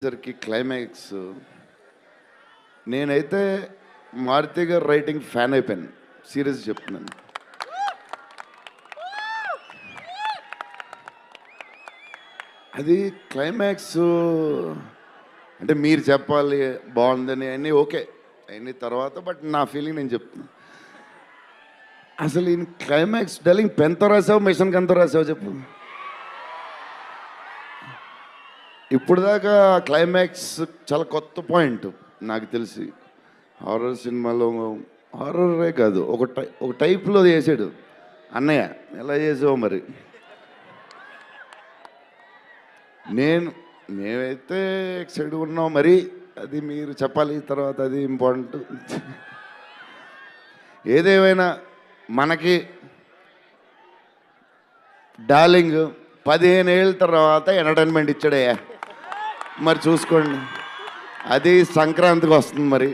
సరికి క్లైమాక్స్ నేనైతే మారుతి గారు రైటింగ్ ఫ్యాన్ అయిపోయాను. సీరియస్ చెప్తున్నాను. అది క్లైమాక్స్ అంటే మీరు చెప్పాలి బాగుందని అన్నీ ఓకే అన్నీ తర్వాత, బట్ నా ఫీలింగ్ నేను చెప్తున్నాను. అసలు ఈ క్లైమాక్స్ డల్లింగ్ పెన్తో రాసావు మిషన్కి ఎంతో రాసావు చెప్పు. ఇప్పుడు దాకా క్లైమాక్స్ చాలా కొత్త పాయింట్ నాకు తెలిసి. హారర్ సినిమాలో హారరే కాదు, ఒక టైప్లో చేసాడు అన్నయ్య. ఎలా చేసావు మరి? మేమైతే ఎక్సైడ్ ఉన్నాం మరి. అది మీరు చెప్పాలి తర్వాత, అది ఇంపార్టెంట్. ఏదేమైనా మనకి డార్లింగ్ 15 ఏళ్ళ తర్వాత ఎంటర్టైన్మెంట్ ఇచ్చాడయ్యా. మరి చూసుకోండి, అది సంక్రాంతికి వస్తుంది మరి.